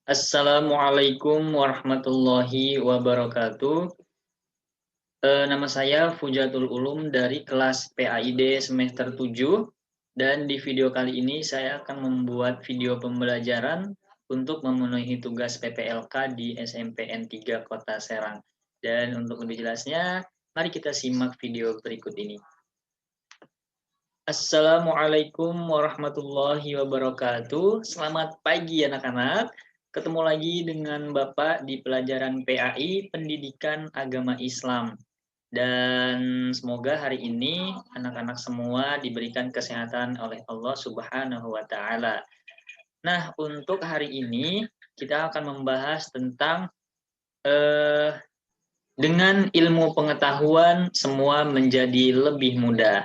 Assalamualaikum warahmatullahi wabarakatuh. Nama saya Fujatul Ulum dari kelas PAID semester 7 dan di video kali ini saya akan membuat video pembelajaran untuk memenuhi tugas PPLK di SMPN 3 Kota Serang. Dan untuk lebih jelasnya, mari kita simak video berikut ini. Assalamualaikum warahmatullahi wabarakatuh. Selamat pagi anak-anak. Ketemu lagi dengan Bapak di pelajaran PAI Pendidikan Agama Islam. Dan semoga hari ini anak-anak semua diberikan kesehatan oleh Allah Subhanahu wa taala. Nah, untuk hari ini kita akan membahas tentang dengan ilmu pengetahuan semua menjadi lebih mudah.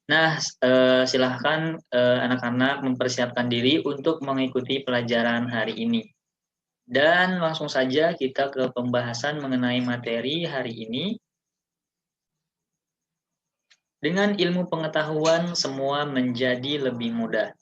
Nah, silahkan anak-anak mempersiapkan diri untuk mengikuti pelajaran hari ini. Dan langsung saja kita ke pembahasan mengenai materi hari ini. Dengan ilmu pengetahuan semua menjadi lebih mudah.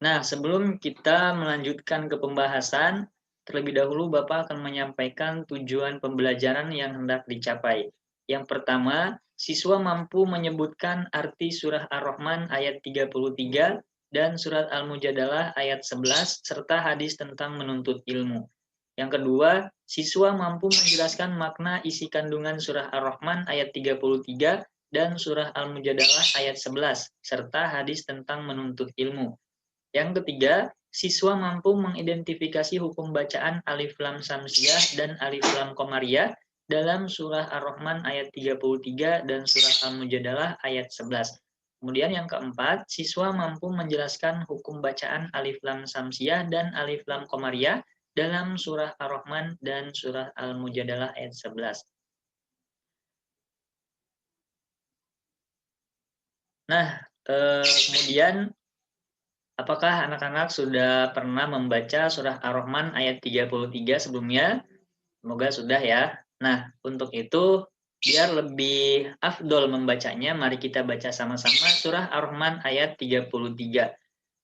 Nah, sebelum kita melanjutkan ke pembahasan, terlebih dahulu Bapak akan menyampaikan tujuan pembelajaran yang hendak dicapai. Yang pertama, siswa mampu menyebutkan arti surah Ar-Rahman ayat 33 dan surat Al-Mujadalah ayat 11 serta hadis tentang menuntut ilmu. Yang kedua, siswa mampu menjelaskan makna isi kandungan surah Ar-Rahman ayat 33 dan surah Al-Mujadalah ayat 11 serta hadis tentang menuntut ilmu. Yang ketiga, siswa mampu mengidentifikasi hukum bacaan alif lam samsiyah dan alif lam qamariyah dalam surah Ar-Rahman ayat 33 dan surah Al-Mujadalah ayat 11. Kemudian yang keempat, siswa mampu menjelaskan hukum bacaan alif lam samsiyah dan alif lam qamariyah dalam surah Ar-Rahman dan surah Al-Mujadalah ayat 11. Nah, kemudian apakah anak-anak sudah pernah membaca surah Ar-Rahman ayat 33 sebelumnya? Semoga sudah ya. Nah, untuk itu biar lebih afdol membacanya, mari kita baca sama-sama surah Ar-Rahman ayat 33.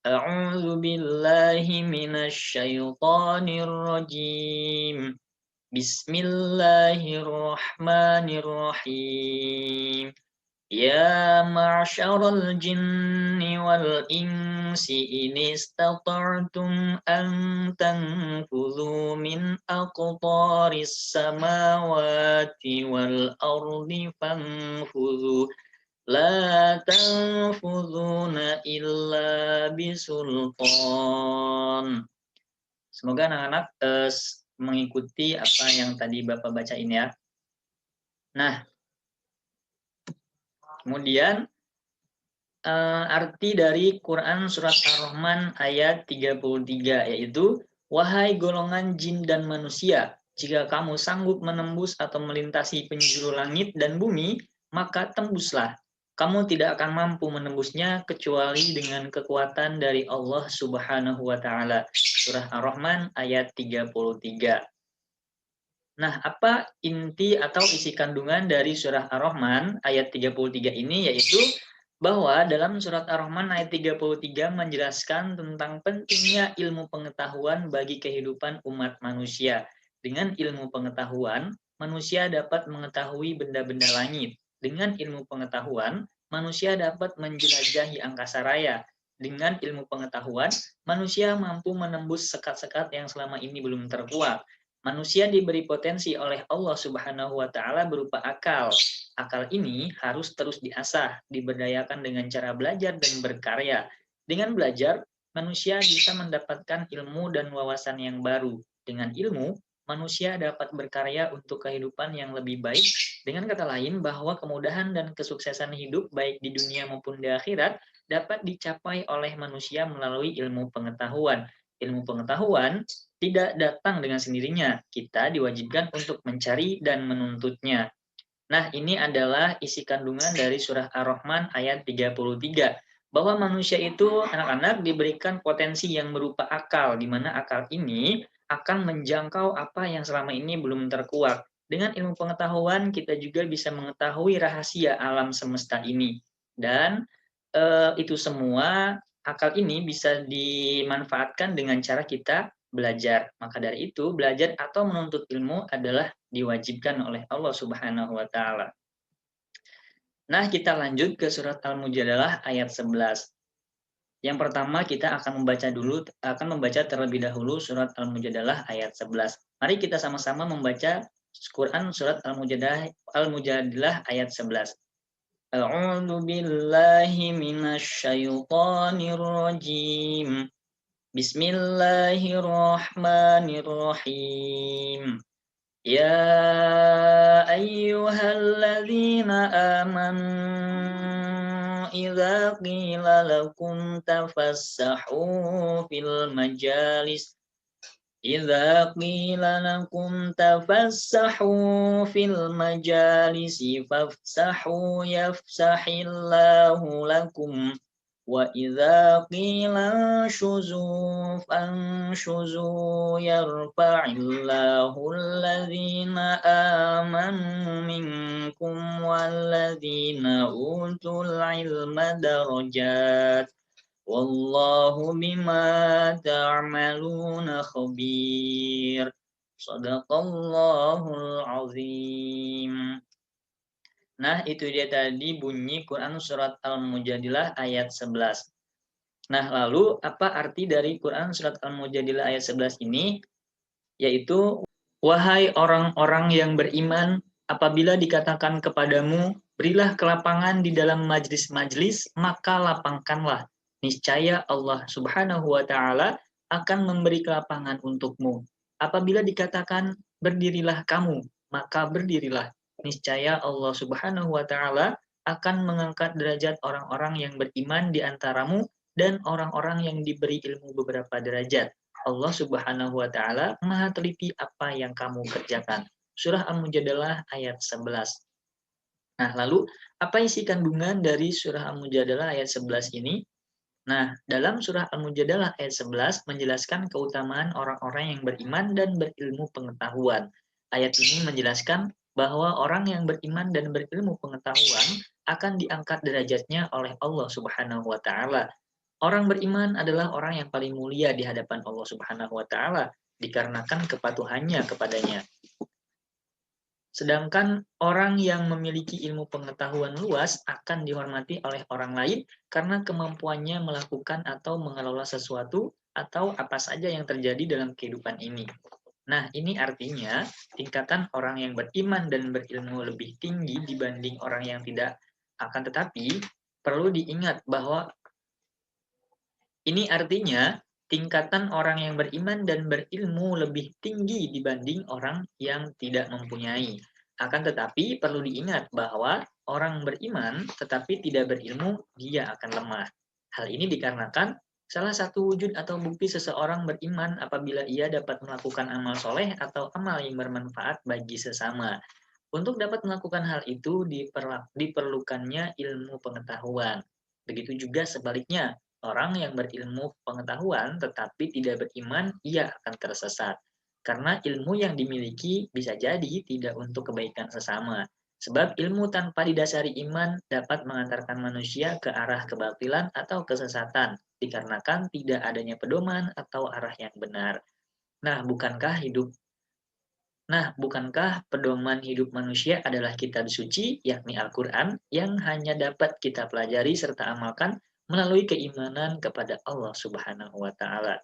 A'udzu billahi minasyaitonir rajim. Bismillahirrahmanirrahim. Ya ma'syaral jinni wal insi in istata'tum an tanfudhu min aqtaris samawati wal ardi fanfudhu la tanfudhuna illa bisultan. Semoga anak-anak mengikuti apa yang tadi Bapak bacain ya. Nah, kemudian arti dari Quran surat Ar-Rahman ayat 33 yaitu wahai golongan jin dan manusia, jika kamu sanggup menembus atau melintasi penjuru langit dan bumi, maka tembuslah. Kamu tidak akan mampu menembusnya kecuali dengan kekuatan dari Allah Subhanahu wa taala. Surah Ar-Rahman ayat 33. Nah, apa inti atau isi kandungan dari surah Ar-Rahman ayat 33 ini yaitu bahwa dalam surat Ar-Rahman ayat 33 menjelaskan tentang pentingnya ilmu pengetahuan bagi kehidupan umat manusia. Dengan ilmu pengetahuan, manusia dapat mengetahui benda-benda langit. Dengan ilmu pengetahuan, manusia dapat menjelajahi angkasa raya. Dengan ilmu pengetahuan, manusia mampu menembus sekat-sekat yang selama ini belum terkuak. Manusia diberi potensi oleh Allah Subhanahu wa taala berupa akal. Akal ini harus terus diasah, diberdayakan dengan cara belajar dan berkarya. Dengan belajar, manusia bisa mendapatkan ilmu dan wawasan yang baru. Dengan ilmu, manusia dapat berkarya untuk kehidupan yang lebih baik. Dengan kata lain, bahwa kemudahan dan kesuksesan hidup baik di dunia maupun di akhirat dapat dicapai oleh manusia melalui ilmu pengetahuan. Ilmu pengetahuan tidak datang dengan sendirinya. Kita diwajibkan untuk mencari dan menuntutnya. Nah, ini adalah isi kandungan dari surah Ar-Rahman ayat 33. Bahwa manusia itu, anak-anak, diberikan potensi yang berupa akal, di mana akal ini akan menjangkau apa yang selama ini belum terkuak. Dengan ilmu pengetahuan, kita juga bisa mengetahui rahasia alam semesta ini. Dan itu semua, akal ini bisa dimanfaatkan dengan cara kita belajar. Maka dari itu, belajar atau menuntut ilmu adalah diwajibkan oleh Allah Subhanahu wa taala. Nah, kita lanjut ke surat Al-Mujadalah ayat 11. Yang pertama kita akan membaca terlebih dahulu surat Al-Mujadalah ayat 11. Mari kita sama-sama membaca Quran surat Al-Mujadalah ayat 11. A'udzu billahi minasy syaithanir rajim. Bismillahirrahmanirrahim. Ya ayyuhalladzina amanu idza qila lakum tafassahu fil majalis إذا قيل لكم تفسحوا في المجالس فافسحوا يفسح الله لكم وإذا قيل انشزوا فانشزوا يرفع الله الذين آمنوا منكم والذين أوتوا العلم درجات Wallahu bima ta'maluna khabir. Shadaqallahul azim. Nah, itu dia tadi bunyi Quran surat Al-Mujadilah ayat 11. Nah, lalu apa arti dari Quran surat Al-Mujadilah ayat 11 ini? Yaitu, wahai orang-orang yang beriman, apabila dikatakan kepadamu, berilah kelapangan di dalam majlis-majlis, maka lapangkanlah. Niscaya Allah Subhanahu wa taala akan memberi kelapangan untukmu. Apabila dikatakan berdirilah kamu, maka berdirilah. Niscaya Allah Subhanahu wa taala akan mengangkat derajat orang-orang yang beriman di antaramu dan orang-orang yang diberi ilmu beberapa derajat. Allah Subhanahu wa taala Maha teliti apa yang kamu kerjakan. Surah Al-Mujadalah ayat 11. Nah, lalu apa isi kandungan dari surah Al-Mujadalah ayat 11 ini? Nah, dalam surah Al-Mujadalah ayat 11 menjelaskan keutamaan orang-orang yang beriman dan berilmu pengetahuan. Ayat ini menjelaskan bahwa orang yang beriman dan berilmu pengetahuan akan diangkat derajatnya oleh Allah Subhanahu wa taala. Orang beriman adalah orang yang paling mulia di hadapan Allah Subhanahu wa taala dikarenakan kepatuhannya kepadanya. Sedangkan orang yang memiliki ilmu pengetahuan luas akan dihormati oleh orang lain karena kemampuannya melakukan atau mengelola sesuatu atau apa saja yang terjadi dalam kehidupan ini. Nah, ini artinya tingkatan orang yang beriman dan berilmu lebih tinggi dibanding orang yang tidak. Akan tetapi, perlu diingat bahwa ini artinya tingkatan orang yang beriman dan berilmu lebih tinggi dibanding orang yang tidak mempunyai. Akan tetapi perlu diingat bahwa orang beriman tetapi tidak berilmu, dia akan lemah. Hal ini dikarenakan salah satu wujud atau bukti seseorang beriman apabila ia dapat melakukan amal soleh atau amal yang bermanfaat bagi sesama. Untuk dapat melakukan hal itu diperlukannya ilmu pengetahuan. Begitu juga sebaliknya, orang yang berilmu pengetahuan tetapi tidak beriman, ia akan tersesat. Karena ilmu yang dimiliki bisa jadi tidak untuk kebaikan sesama. Sebab ilmu tanpa didasari iman dapat mengantarkan manusia ke arah kebatilan atau kesesatan, dikarenakan tidak adanya pedoman atau arah yang benar. Nah, bukankah pedoman hidup manusia adalah kitab suci, yakni Al-Quran, yang hanya dapat kita pelajari serta amalkan melalui keimanan kepada Allah Subhanahu wa taala.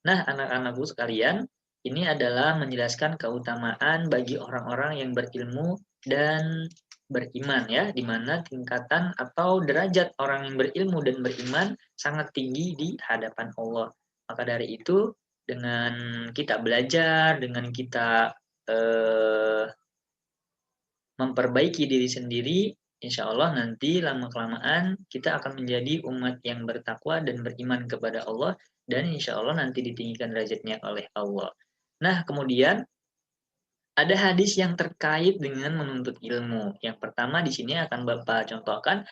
Nah, anak-anakku sekalian, ini adalah menjelaskan keutamaan bagi orang-orang yang berilmu dan beriman ya, di mana tingkatan atau derajat orang yang berilmu dan beriman sangat tinggi di hadapan Allah. Maka dari itu, dengan kita belajar, dengan kita memperbaiki diri sendiri, insya Allah nanti lama-kelamaan kita akan menjadi umat yang bertakwa dan beriman kepada Allah, dan insya Allah nanti ditinggikan derajatnya oleh Allah. Nah, kemudian ada hadis yang terkait dengan menuntut ilmu. Yang pertama di sini akan Bapak contohkan,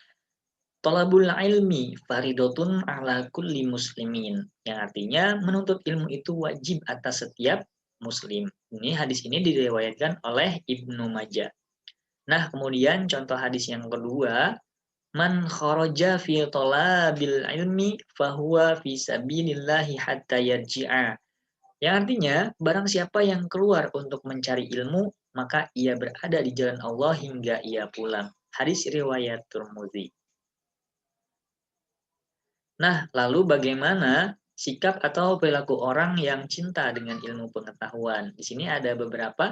Thalabul ilmi faridotun ala kulli muslimin. Yang artinya menuntut ilmu itu wajib atas setiap muslim. Ini hadis ini diriwayatkan oleh Ibnu Majah. Nah, kemudian contoh hadis yang kedua, man kharaja fi talabil ilmi fahuwa fi sabilillahi hatta yarji'a. Yang artinya, barang siapa yang keluar untuk mencari ilmu, maka ia berada di jalan Allah hingga ia pulang. Hadis riwayat Tirmidzi. Nah, lalu bagaimana sikap atau perilaku orang yang cinta dengan ilmu pengetahuan? Di sini ada beberapa.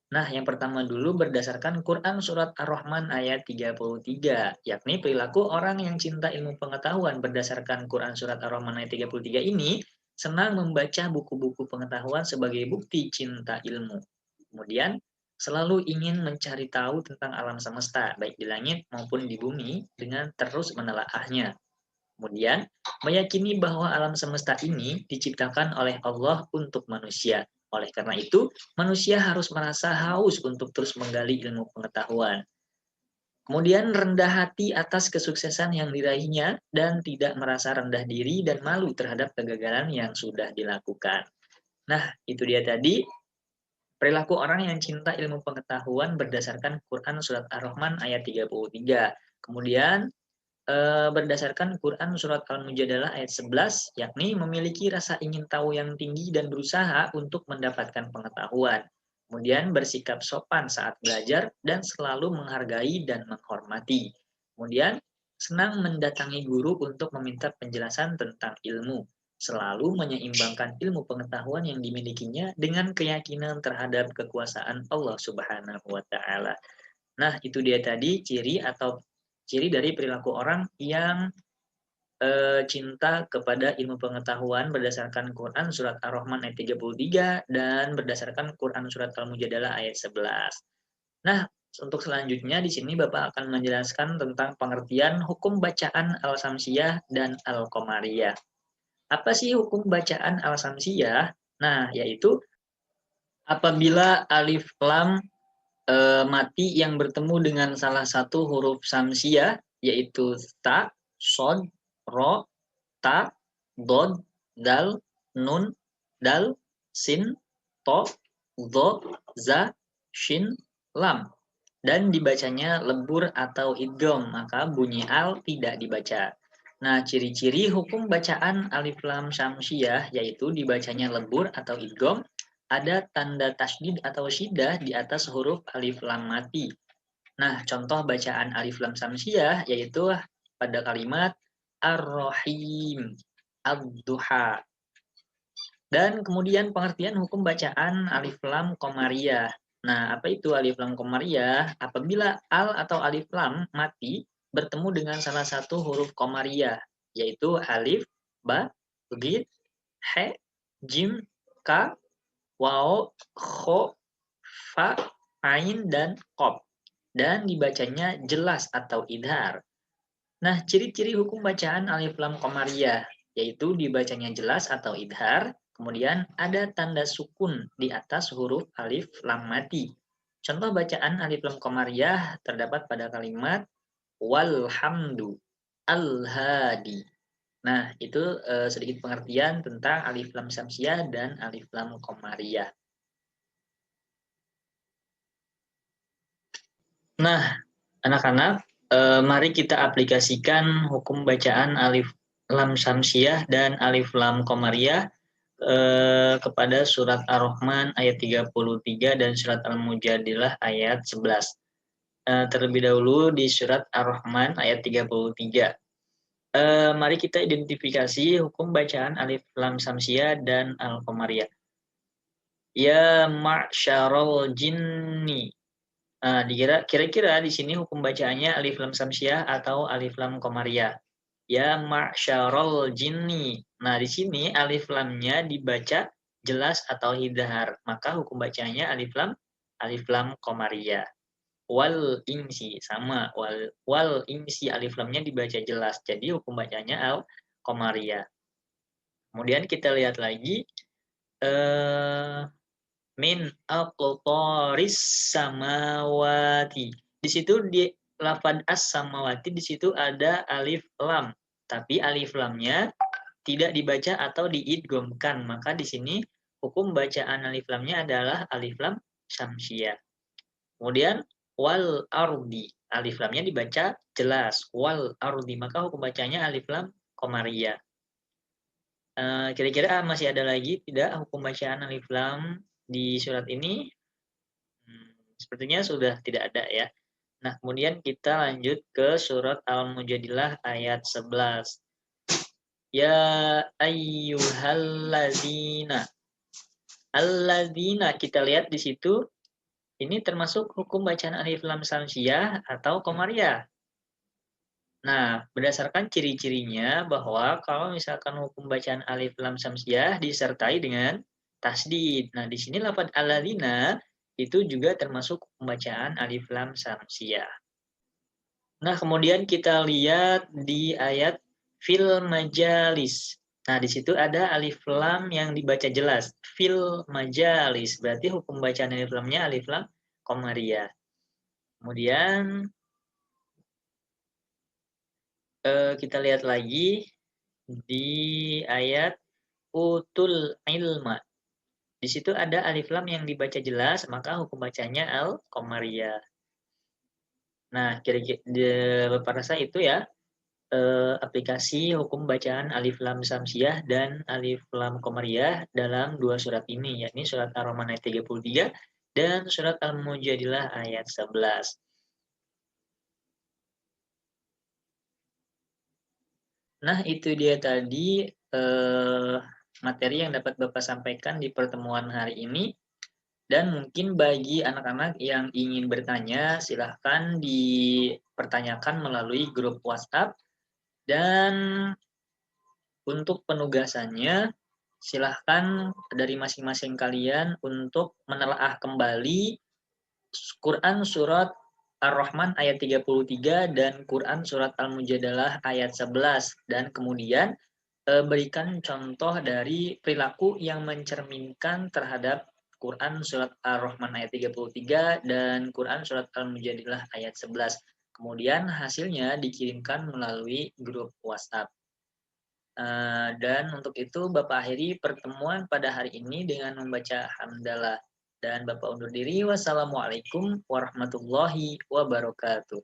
Nah, yang pertama dulu berdasarkan Quran Surat Ar-Rahman ayat 33, yakni perilaku orang yang cinta ilmu pengetahuan berdasarkan Quran Surat Ar-Rahman ayat 33 ini senang membaca buku-buku pengetahuan sebagai bukti cinta ilmu. Kemudian, selalu ingin mencari tahu tentang alam semesta, baik di langit maupun di bumi, dengan terus menelaahnya. Kemudian, meyakini bahwa alam semesta ini diciptakan oleh Allah untuk manusia. Oleh karena itu, manusia harus merasa haus untuk terus menggali ilmu pengetahuan. Kemudian, rendah hati atas kesuksesan yang diraihnya dan tidak merasa rendah diri dan malu terhadap kegagalan yang sudah dilakukan. Nah, itu dia tadi perilaku orang yang cinta ilmu pengetahuan berdasarkan Quran Surat Ar-Rahman ayat 33. Kemudian, berdasarkan Quran Surat Al-Mujadalah ayat 11, yakni memiliki rasa ingin tahu yang tinggi dan berusaha untuk mendapatkan pengetahuan. Kemudian bersikap sopan saat belajar dan selalu menghargai dan menghormati. Kemudian senang mendatangi guru untuk meminta penjelasan tentang ilmu. Selalu menyeimbangkan ilmu pengetahuan yang dimilikinya dengan keyakinan terhadap kekuasaan Allah Subhanahu wa Ta'ala. Nah, itu dia tadi ciri dari perilaku orang yang cinta kepada ilmu pengetahuan berdasarkan Quran Surat Ar-Rahman ayat 33 dan berdasarkan Quran Surat Al-Mujadalah ayat 11. Nah, untuk selanjutnya di sini Bapak akan menjelaskan tentang pengertian hukum bacaan al-samsiyah dan al-qamariyah. Apa sih hukum bacaan al-samsiyah? Nah, yaitu apabila alif lam mati yang bertemu dengan salah satu huruf samsiah, yaitu ta, sod, ro, ta, dod, dal, nun, dal, sin, to, do, za, shin, lam. Dan dibacanya lebur atau idgham, maka bunyi al tidak dibaca. Nah, ciri-ciri hukum bacaan alif lam samsiah yaitu dibacanya lebur atau idgham, ada tanda tasydid atau syiddah di atas huruf alif lam mati. Nah, contoh bacaan alif lam samsiah yaitu pada kalimat ar-rahim, ad-duha. Dan kemudian pengertian hukum bacaan alif lam qamariyah. Nah, apa itu alif lam qamariyah? Apabila al atau alif lam mati bertemu dengan salah satu huruf qamariyah, yaitu alif, ba, gid, he, jim, ka, waw, kho, fa, ain, dan qaf. Dan dibacanya jelas atau idhar. Nah, ciri-ciri hukum bacaan alif lam qamariyah yaitu dibacanya jelas atau idhar, kemudian ada tanda sukun di atas huruf alif lam mati. Contoh bacaan alif lam qamariyah terdapat pada kalimat walhamdu al-hadi. Nah, itu sedikit pengertian tentang alif lam samsiah dan alif lam qamariyah. Nah, anak-anak, mari kita aplikasikan hukum bacaan alif lam samsiah dan alif lam qamariyah kepada surat Ar-Rahman ayat 33 dan surat Al-Mujadilah ayat 11. Terlebih dahulu di surat Ar-Rahman ayat 33. Mari kita identifikasi hukum bacaan alif lam samsiah dan al-qamariyah. Ya ma'syarul jinni. Kira-kira di sini hukum bacaannya alif lam samsiah atau alif lam qamariyah. Ya ma'syarul jinni. Nah, di sini alif lamnya dibaca jelas atau hidhar. Maka hukum bacanya alif lam qamariyah. Wal insi sama wal insi alif lamnya dibaca jelas. Jadi hukum bacanya al qamariyah. Kemudian kita lihat lagi min aqtaris samawati. Di situ di lafad as-samawati di situ ada alif lam, tapi alif lamnya tidak dibaca atau diidghamkan. Maka di sini hukum bacaan alif lamnya adalah alif lam samsiah. Kemudian wal ardi, alif lamnya dibaca jelas wal ardi, maka hukum bacanya alif lam qamariyah. Kira-kira masih ada lagi tidak hukum bacaan alif lam di surat ini? Sepertinya sudah tidak ada ya. Nah, kemudian kita lanjut ke surat Al-Mujadilah ayat 11. Ya ayyuhalladzina. Alladzina, kita lihat di situ, ini termasuk hukum bacaan alif lam samsiah atau qamariyah. Nah, berdasarkan ciri-cirinya bahwa kalau misalkan hukum bacaan alif lam samsiah disertai dengan tasdid. Nah, di sini lafaz alladzina itu juga termasuk pembacaan alif lam samsiah. Nah, kemudian kita lihat di ayat fil majalis. Nah, di situ ada alif lam yang dibaca jelas. Fil majalis. Berarti hukum bacaan alif lamnya alif lam qamariyah. Kemudian kita lihat lagi di ayat utul ilma. Di situ ada alif lam yang dibaca jelas, maka hukum bacanya al-qamariyah. Nah, kira-kira Bapak rasa itu ya aplikasi hukum bacaan alif lam samsiah dan alif lam qamariyah dalam dua surat ini, yakni surat Ar-Rahman ayat 33 dan surat Al-Mujadilah ayat 11. Nah, itu dia tadi materi yang dapat Bapak sampaikan di pertemuan hari ini. Dan mungkin bagi anak-anak yang ingin bertanya, silahkan dipertanyakan melalui grup WhatsApp. Dan untuk penugasannya, silahkan dari masing-masing kalian untuk menelaah kembali Quran surat Ar-Rahman ayat 33 dan Quran surat Al-Mujadalah ayat 11. Dan kemudian berikan contoh dari perilaku yang mencerminkan terhadap Quran surat Ar-Rahman ayat 33 dan Quran surat Al-Mujadilah ayat 11. Kemudian hasilnya dikirimkan melalui grup WhatsApp. Dan untuk itu Bapak akhiri pertemuan pada hari ini dengan membaca hamdalah. Dan Bapak undur diri. Wassalamualaikum warahmatullahi wabarakatuh.